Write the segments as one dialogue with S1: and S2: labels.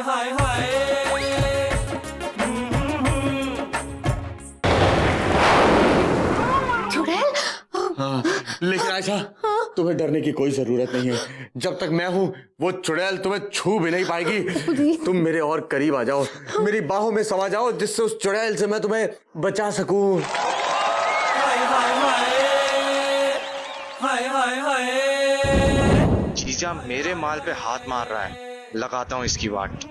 S1: हाय हाय।
S2: चुड़ैल।
S3: हाँ, लेकिन आयशा तुम्हें डरने की कोई जरूरत नहीं है। जब तक मैं हूँ वो चुड़ैल तुम्हें छू भी नहीं पाएगी। तुम मेरे और करीब आ जाओ, मेरी बाहों में समा जाओ, जिससे उस चुड़ैल से मैं तुम्हें बचा सकूं।
S1: हाय हाय हाय हाय हाय हाय।
S4: जीजा मेरे माल पे हाथ मार रहा है, लगाता हूँ इसकी वाट।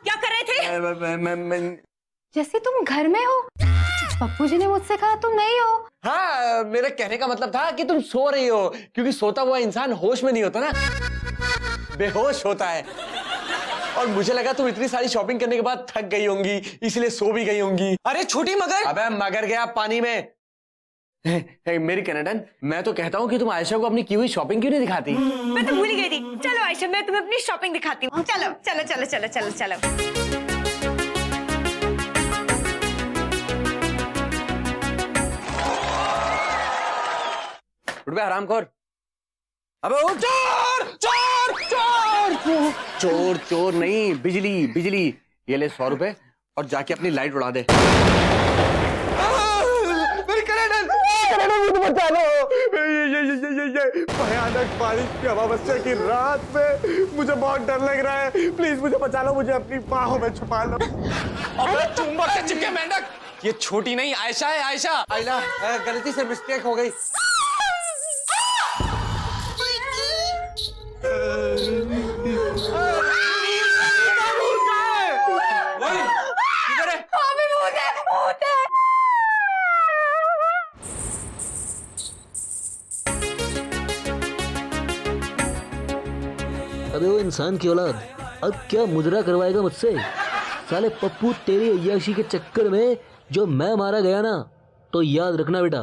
S2: क्या कर रहे थे?
S3: मैं
S2: जैसे तुम घर में हो। पप्पू जी ने मुझसे कहा तुम नहीं हो।
S3: हाँ, मेरे कहने का मतलब था कि तुम सो रही हो, क्योंकि सोता हुआ इंसान होश में नहीं होता ना, बेहोश होता है। और मुझे लगा तुम इतनी सारी शॉपिंग करने के बाद थक गई होंगी, इसलिए सो भी गई होंगी।
S1: अरे छोटी मगर।
S3: अबे मगर गया पानी में। मेरी कैनेडन, मैं तो कहता हूँ कि तुम आयशा को अपनी की हुई शॉपिंग क्यों नहीं दिखाती?
S2: मैं तो भूल ही गई थी। चलो आयशा, मैं तुम्हें अपनी शॉपिंग दिखाती हूँ। चलो चलो चलो चलो चलो चलो।
S3: उठ बे हरामखोर। अबे उठ। चोर चोर चोर चोर चोर नहीं, बिजली बिजली। ये ले 100 रुपए और जाके अपनी लाइट उड़ा दे। मेरी कैनेडन, मुझे बचा लो। ये भयानक बारिश की अमावस्या की रात में मुझे बहुत डर लग रहा है। प्लीज मुझे बचा लो, मुझे अपनी बाहों में छुपा लो।
S1: अबे चुंबक से चिपके मेंढक। ये छोटी नहीं आयशा है, आयशा।
S3: आइला, गलती से मिस्टेक हो गई।
S5: अबे वो इंसान की औलाद, अब क्या मुजरा करवाएगा मुझसे? साले पप्पू, तेरी अय्याशी के चक्कर में जो मैं मारा गया ना, तो याद रखना बेटा,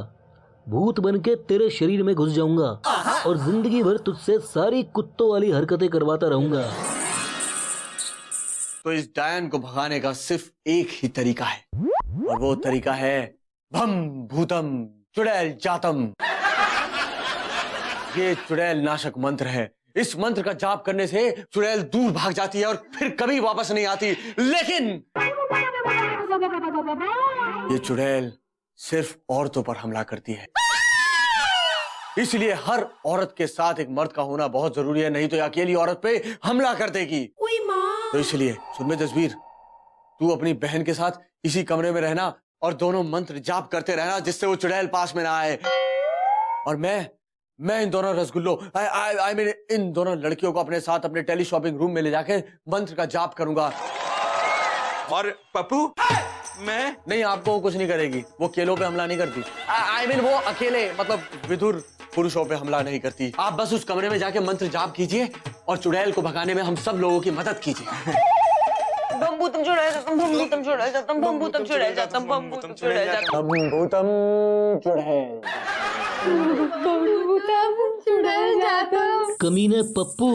S5: भूत बन के तेरे शरीर में घुस जाऊंगा और जिंदगी भर तुझसे सारी कुत्तों वाली हरकतें करवाता रहूंगा।
S3: तो इस डायन को भगाने का सिर्फ एक ही तरीका है, और वो तरीका है भम भूतम चुड़ैल जातम। ये चुड़ैल नाशक मंत्र है। इस मंत्र का जाप करने से चुड़ैल दूर भाग जाती है और फिर कभी वापस नहीं आती। लेकिन ये चुड़ैल सिर्फ औरतों पर हमला करती है, इसलिए हर औरत के साथ एक मर्द का होना बहुत जरूरी है, नहीं तो अकेली औरत पे हमला कर देगी। तो इसलिए सुन में जसबीर, तू अपनी बहन के साथ इसी कमरे में रहना और दोनों मंत्र जाप करते रहना, जिससे वो चुड़ैल पास में ना आए। और मैं इन दोनों रसगुल्लों आई मीन इन दोनों लड़कियों को अपने साथ अपने टेली शॉपिंग रूम में ले जाके मंत्र का जाप करूंगा।
S4: और पप्पू, मैं
S3: नहीं, आपको कुछ नहीं करेगी, वो केलों पे हमला नहीं करती। आई मीन वो अकेले, मतलब विधुर पुरुषों पे हमला नहीं करती। आप बस उस कमरे में जाके मंत्र जाप कीजिए और चुड़ैल को भगाने में हम सब लोगों की मदद कीजिए।
S2: बम्बूतम चुड़ैल जातम, बम्बूतम चुड़ैल जातम, बम्बूतम चुड़ैल जातम, बम्बूतम चुड़ैल जातम,
S3: भूतम चुड़ैल।
S2: चुड़ैल जातम।
S5: कमीने पप्पू,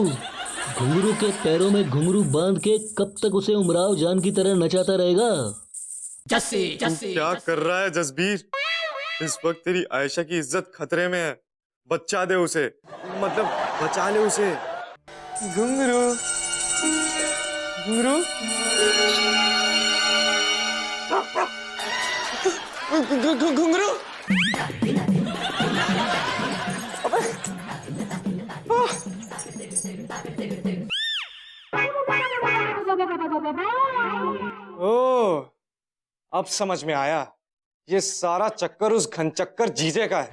S5: घुंघरू के पैरों में घुंघरू बांध के कब तक उसे उमराव जान की तरह नचाता रहेगा?
S4: क्या कर रहा है जसबीर? इस वक्त तेरी आयशा की इज्जत खतरे में है। बचा दे उसे, मतलब बचा ले उसे। घुंघरू घुंघरू
S1: घुंघरू।
S4: ओ, अब समझ में आया, ये सारा चक्कर उस घनचक्कर जीजे का है।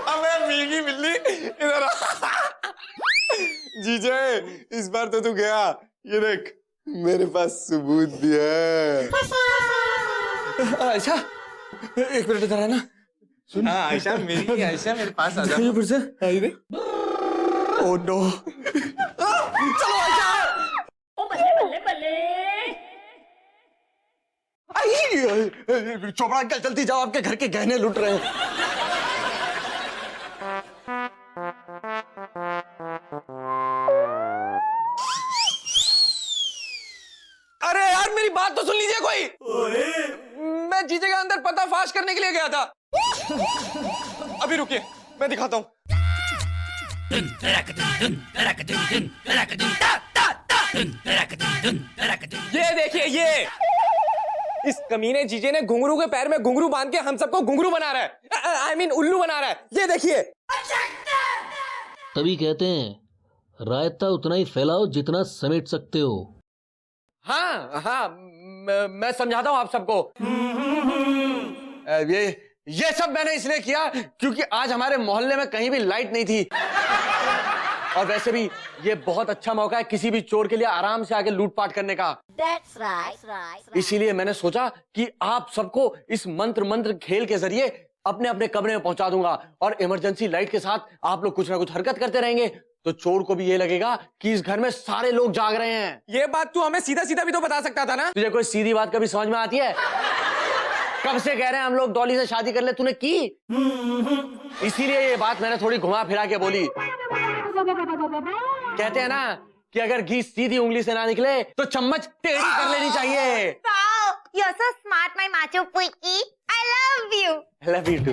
S4: अबे मीगी बिल्ली, इधर आ। जीजे, इस बार तो तू गया। ये देख, मेरे पास सबूत भी है।
S3: आयशा, एक मिनट इधर आना।
S4: हाँ आयशा, मेरी आयशा मेरे पास आ जा।
S3: ये फिर से आई रे। Oh no. चलो आयशा।
S2: ओ बल्ले बल्ले बल्ले।
S3: चोपड़ा अंकल, जल्दी जाओ, आपके घर के गहने लुट रहे हैं।
S1: मेरी बात तो सुन लीजिए कोई। मैं जीजे के अंदर पर्दाफाश करने के लिए गया था। अभी रुकिए, मैं दिखाता हूँ। ये देखिए, ये इस कमीने जीजे ने घुंघरू के पैर में घुंघरू बांध के हम सबको घुंघरू बना रहा है। आई मीन उल्लू बना रहा है। ये देखिए।
S5: तभी कहते हैं रायता उतना ही फैलाओ जितना समेट सकते हो।
S3: हाँ हाँ, मैं समझाता हूँ आप सबको। ये सब मैंने इसलिए किया क्योंकि आज हमारे मोहल्ले में कहीं भी लाइट नहीं थी, और वैसे भी ये बहुत अच्छा मौका है किसी भी चोर के लिए आराम से आके लूटपाट करने का।
S6: That's right.
S3: इसीलिए मैंने सोचा कि आप सबको इस मंत्र खेल के जरिए अपने अपने कमरे में पहुंचा दूंगा, और इमरजेंसी लाइट के साथ आप लोग कुछ ना कुछ हरकत करते रहेंगे तो चोर को भी ये लगेगा कि इस घर में सारे लोग जाग रहे हैं।
S1: ये बात तू हमें सीधा सीधा भी तो बता सकता था ना।
S3: तुझे कोई सीधी बात कभी समझ में आती है? कब से कह रहे हैं हम लोग डॉली से शादी कर ले, तूने की? इसीलिए ये बात मैंने थोड़ी घुमा फिरा के बोली। कहते हैं ना कि अगर घी सीधी उंगली से ना निकले तो चम्मच टेढ़ी कर लेनी चाहिए।
S6: Wow, you're so smart, my macho pussy. I love you.
S3: Love you to.